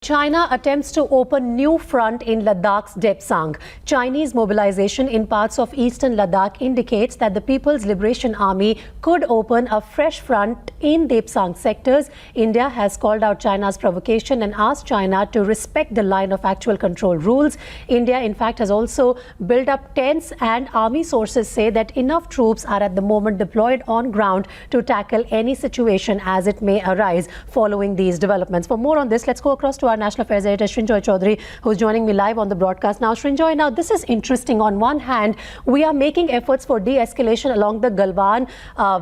China attempts to open new front in Ladakh's Depsang. Chinese mobilization in parts of eastern Ladakh indicates that the People's Liberation Army could open a fresh front in Depsang sectors. India has called out China's provocation and asked China to respect the line of actual control rules. India, in fact, has also built up tents, and army sources say that enough troops are at the moment deployed on ground to tackle any situation as it may arise following these developments. For more on this, let's go across to our National Affairs editor Srinjoy Chaudhary, who's joining me live on the broadcast now. Srinjoy, now this is interesting. On one hand, we are making efforts for de-escalation along the Galwan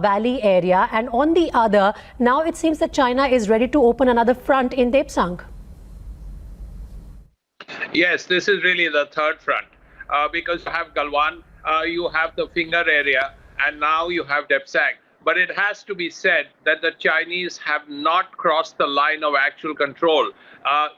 Valley area, and on the other, now it seems that China is ready to open another front in Depsang. Yes, this is really the third front because you have Galwan, you have the Finger area, and now you have Depsang. But it has to be said that the Chinese have not crossed the line of actual control.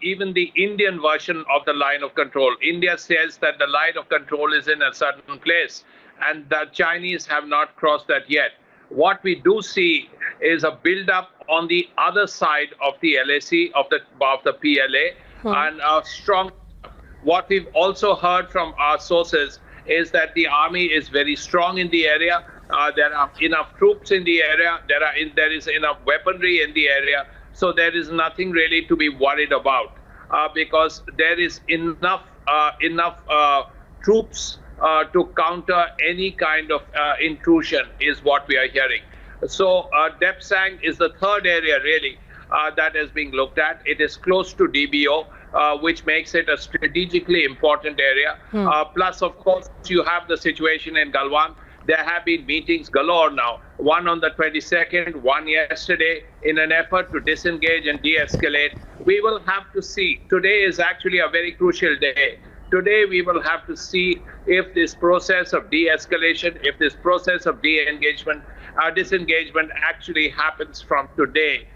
Even the Indian version of the line of control. India says that the line of control is in a certain place, and the Chinese have not crossed that yet. What we do see is a build-up on the other side of the LAC, of the PLA, and a strong. What we've also heard from our sources is that the army is very strong in the area. There are enough troops in the area. There is enough weaponry in the area. So there is nothing really to be worried about because there is enough troops to counter any kind of intrusion is what we are hearing. So Depsang is the third area really that is being looked at. It is close to DBO, which makes it a strategically important area. Plus, of course, you have the situation in Galwan. There have been meetings galore now, one on the 22nd, one yesterday, in an effort to disengage and de-escalate. We will have to see. Today is actually a very crucial day. Today we will have to see if this process of de-escalation, if this process of disengagement actually happens from today,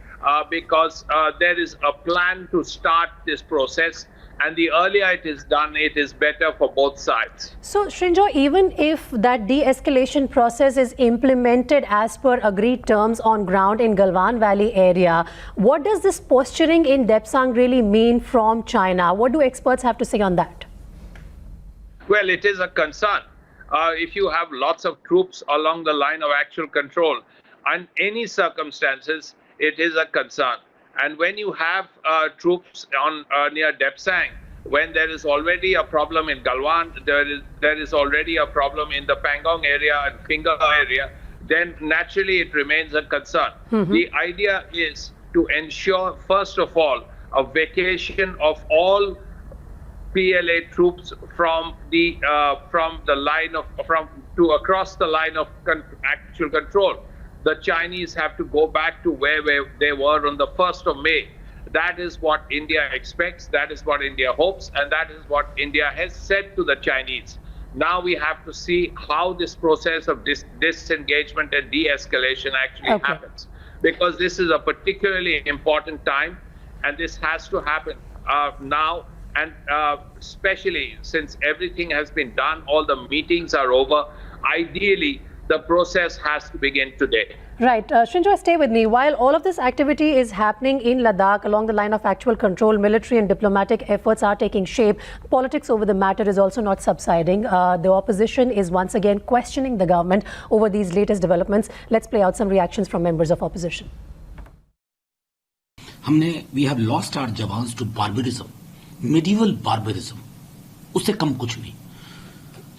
because there is a plan to start this process. And the earlier it is done, it is better for both sides. So, Srinjoy, even if that de-escalation process is implemented as per agreed terms on ground in Galwan Valley area, what does this posturing in Depsang really mean from China? What do experts have to say on that? Well, it is a concern. If you have lots of troops along the line of actual control, in any circumstances, it is a concern. And when you have troops on near Depsang, when there is already a problem in Galwan, there is already a problem in the Pangong area and Finger area, then naturally it remains a concern. The idea is to ensure, first of all, a vacation of all PLA troops from the line of across the line of actual control. The Chinese have to go back to where they were on the 1st of May. That is what India expects, that is what India hopes, and that is what India has said to the Chinese. Now we have to see how this process of disengagement and de-escalation actually happens. Because this is a particularly important time, and this has to happen now, and especially since everything has been done, all the meetings are over, ideally, the process has to begin today. Right. Srinjoy, stay with me. While all of this activity is happening in Ladakh along the line of actual control, military and diplomatic efforts are taking shape. Politics over the matter is also not subsiding. The opposition is once again questioning the government over these latest developments. Let's play out some reactions from members of opposition. We have lost our jawans to barbarism, medieval barbarism. उससे कम कुछ नहीं.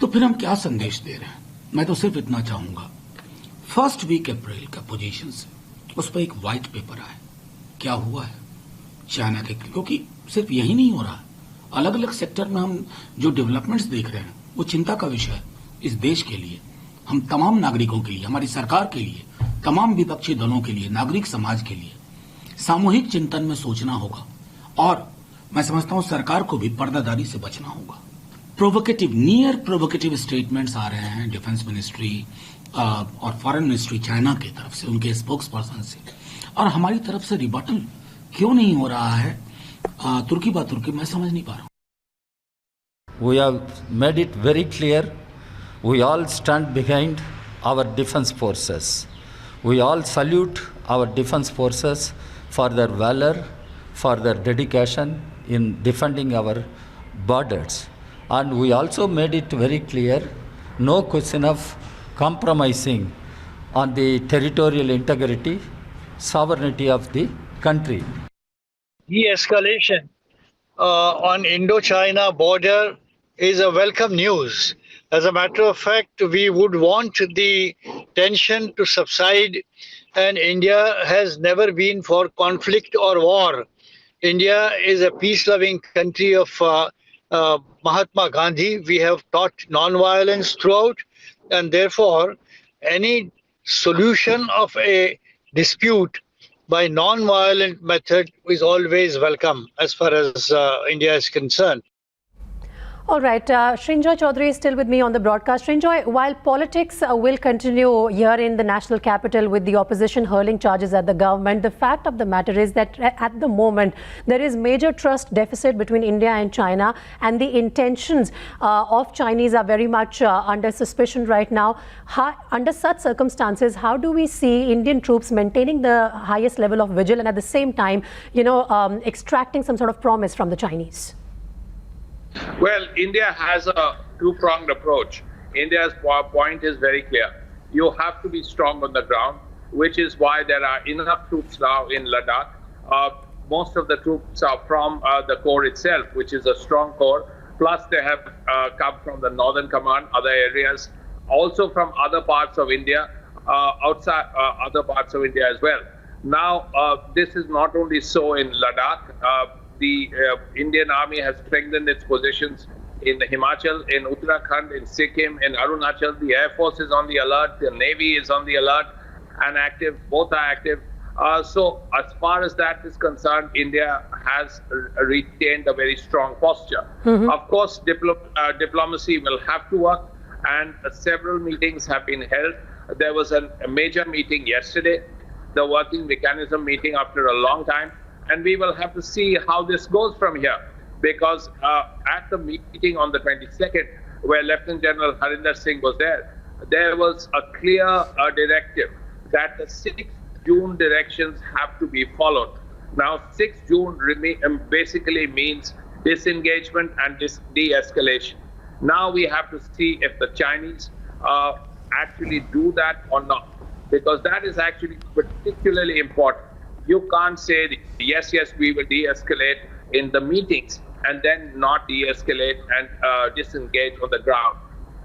तो फिर हम क्या संदेश दे रहे हैं? मैं तो सिर्फ इतना चाहूंगा, फर्स्ट वीक अप्रैल का पोजीशन से उस पर एक व्हाइट पेपर आए, क्या हुआ है चाइना के, क्योंकि सिर्फ यही नहीं हो रहा, अलग अलग सेक्टर में हम जो डेवलपमेंट्स देख रहे हैं वो चिंता का विषय है इस देश के लिए, हम तमाम नागरिकों के लिए, हमारी सरकार के लिए, तमाम विपक्षी दलों के लिए, नागरिक समाज के लिए सामूहिक चिंतन में सोचना होगा, और मैं समझता हूं सरकार को भी पर्दादारी से बचना होगा. प्रोवोकेटिव, नियर प्रोवोकेटिव स्टेटमेंट्स आ रहे हैं डिफेंस मिनिस्ट्री और फॉरेन मिनिस्ट्री चाइना की तरफ से, उनके स्पोक्स पर्सन से, और हमारी तरफ से रिबटल क्यों नहीं हो रहा है तुर्की बात तुर्की, मैं समझ नहीं पा रहा हूं. We have made it very clear, we all stand behind our defense forces. We all salute our defense forces for their valor, for their dedication, in defending our borders. And we also made it very clear, no question of compromising on the territorial integrity, sovereignty of the country. De-escalation on Indo-China border is a welcome news. As a matter of fact, we would want the tension to subside, and India has never been for conflict or war. India is a peace-loving country of Mahatma Gandhi. We have taught non-violence throughout, and therefore any solution of a dispute by non-violent method is always welcome as far as India is concerned. All right, Srinjoy Chaudhary is still with me on the broadcast. Srinjoy, while politics will continue here in the national capital with the opposition hurling charges at the government, the fact of the matter is that at the moment there is major trust deficit between India and China, and the intentions of Chinese are very much under suspicion right now. Under such circumstances, how do we see Indian troops maintaining the highest level of vigil and at the same time, extracting some sort of promise from the Chinese? Well, India has a two-pronged approach. India's point is very clear. You have to be strong on the ground, which is why there are enough troops now in Ladakh. Most of the troops are from the corps itself, which is a strong corps. Plus, they have come from the Northern Command, other areas, also from other parts of India, outside other parts of India as well. Now, this is not only so in Ladakh. The Indian Army has strengthened its positions in Himachal, in Uttarakhand, in Sikkim, in Arunachal. The Air Force is on the alert, the Navy is on the alert and active, both are active. So as far as that is concerned, India has retained a very strong posture. Of course, diplomacy will have to work, and several meetings have been held. There was a major meeting yesterday, the working mechanism meeting after a long time. And we will have to see how this goes from here, because at the meeting on the 22nd, where Lieutenant General Harinder Singh was there was a clear directive that the 6th June directions have to be followed. Now, 6th June basically means disengagement and de-escalation. Now we have to see if the Chinese actually do that or not, because that is actually particularly important. You can't say, yes, we will de-escalate in the meetings and then not de-escalate and disengage on the ground.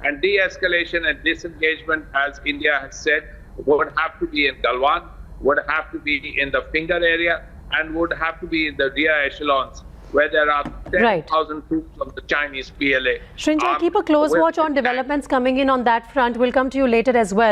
And de-escalation and disengagement, as India has said, would have to be in Galwan, would have to be in the Finger area, and would have to be in the rear echelons, where there are 10,000 troops of the Chinese PLA. Srinjoy, keep a close watch on developments coming in on that front. We'll come to you later as well.